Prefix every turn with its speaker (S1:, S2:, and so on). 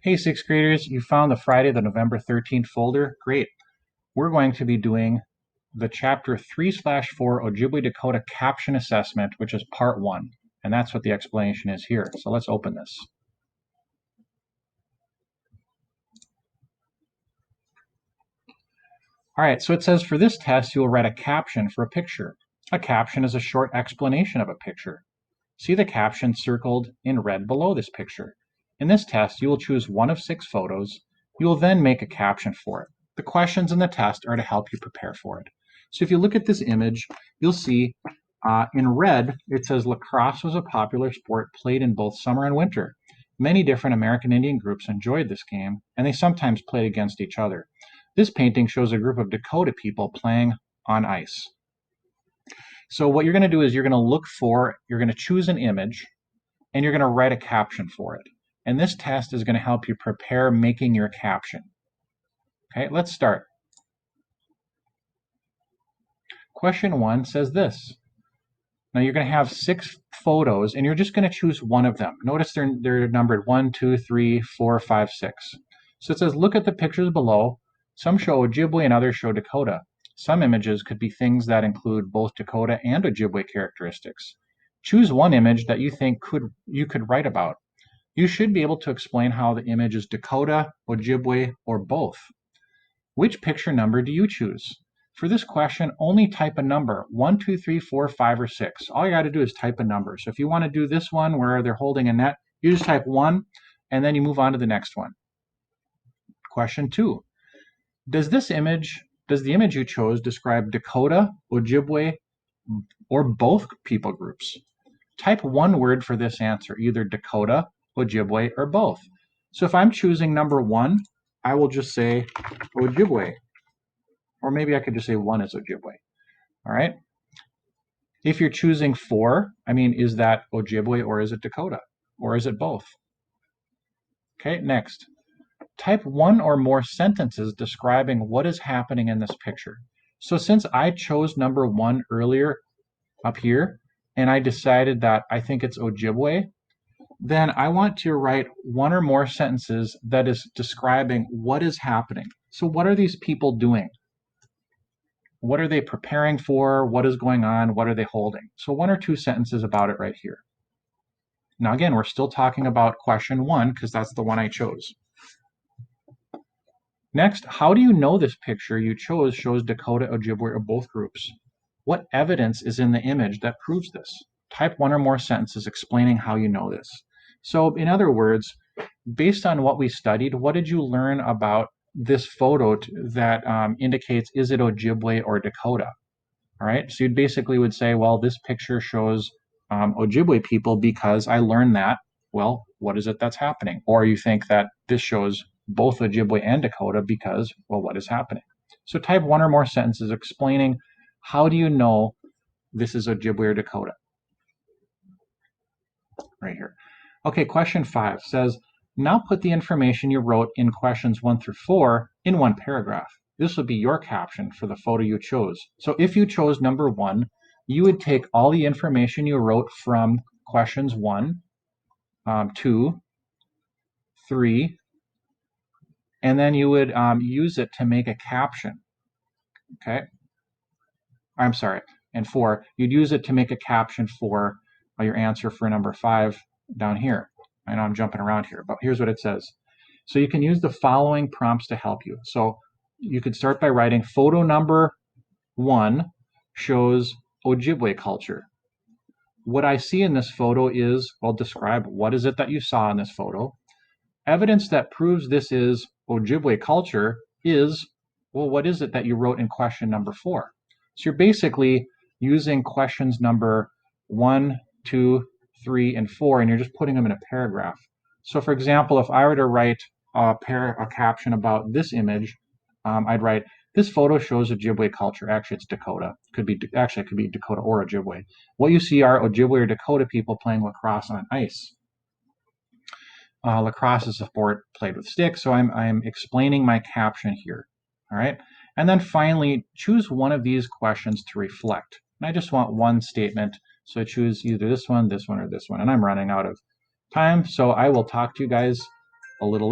S1: Hey, sixth graders, you found the Friday the November 13th folder. Great. We're going to be doing the chapter 3/4 Ojibwe Dakota caption assessment, which is part 1. And that's what the explanation is here. So let's open this. All right, so it says for this test, you will write a caption for a picture. A caption is a short explanation of a picture. See the caption circled in red below this picture. In this test, you will choose one of 6 photos. You will then make a caption for it. The questions in the test are to help you prepare for it. So if you look at this image, you'll see in red, it says lacrosse was a popular sport played in both summer and winter. Many different American Indian groups enjoyed this game, and they sometimes played against each other. This painting shows a group of Dakota people playing on ice. So what you're going to do is you're going to choose an image, and you're going to write a caption for it. And this test is going to help you prepare making your caption. Okay, let's start. Question 1 says this. Now you're going to have 6 photos, and you're just going to choose one of them. Notice they're numbered 1, 2, 3, 4, 5, 6. So it says, look at the pictures below. Some show Ojibwe and others show Dakota. Some images could be things that include both Dakota and Ojibwe characteristics. Choose one image that you think you could write about. You should be able to explain how the image is Dakota, Ojibwe, or both. Which picture number do you choose? For this question, only type a number, 1, 2, 3, 4, 5, or 6. All you got to do is type a number. So if you want to do this one where they're holding a net, you just type 1, and then you move on to the next one. Question 2. Does the image you chose describe Dakota, Ojibwe, or both people groups? Type one word for this answer, either Dakota, Ojibwe, or both. So if I'm choosing number 1, I will just say Ojibwe. Or maybe I could just say 1 is Ojibwe. All right. If you're choosing 4, is that Ojibwe or is it Dakota? Or is it both? Okay, next. Type one or more sentences describing what is happening in this picture. So since I chose number 1 earlier up here, and I decided that I think it's Ojibwe, then I want to write one or more sentences that is describing what is happening. So what are these people doing? What are they preparing for? What is going on? What are they holding? So 1 or 2 sentences about it right here. Now again, we're still talking about question 1 because that's the one I chose. Next, how do you know this picture you chose shows Dakota, Ojibwe, or both groups? What evidence is in the image that proves this? Type 1 or more sentences explaining how you know this. So in other words, based on what we studied, what did you learn about this photo that indicates is it Ojibwe or Dakota? All right, so you basically would say, well, this picture shows Ojibwe people because I learned that. Well, what is it that's happening? Or you think that this shows both Ojibwe and Dakota because, well, what is happening? So type 1 or more sentences explaining how do you know this is Ojibwe or Dakota? Right here. Okay, question 5 says, now put the information you wrote in questions 1 through 4 in one paragraph. This would be your caption for the photo you chose. So if you chose number 1, you would take all the information you wrote from questions 1, 2, 3, and then you would use it to make a caption. Okay? I'm sorry, and 4, you'd use it to make a caption for your answer for number 5 down here. I know I'm jumping around here, but here's what it says. So you can use the following prompts to help you. So you could start by writing photo number 1 shows Ojibwe culture. What I see in this photo is, well, describe what is it that you saw in this photo. Evidence that proves this is Ojibwe culture is, well, what is it that you wrote in question number 4? So you're basically using questions number 1, 2, 3, and 4, and you're just putting them in a paragraph. So for example, if I were to write a caption about this image, I'd write, this photo shows Ojibwe culture. Actually, it's Dakota. It could be Dakota or Ojibwe. What you see are Ojibwe or Dakota people playing lacrosse on ice. Lacrosse is a sport played with sticks, so I'm explaining my caption here. All right, and then finally, choose one of these questions to reflect. And I just want one statement, so choose either this one, or this one. And I'm running out of time, so I will talk to you guys a little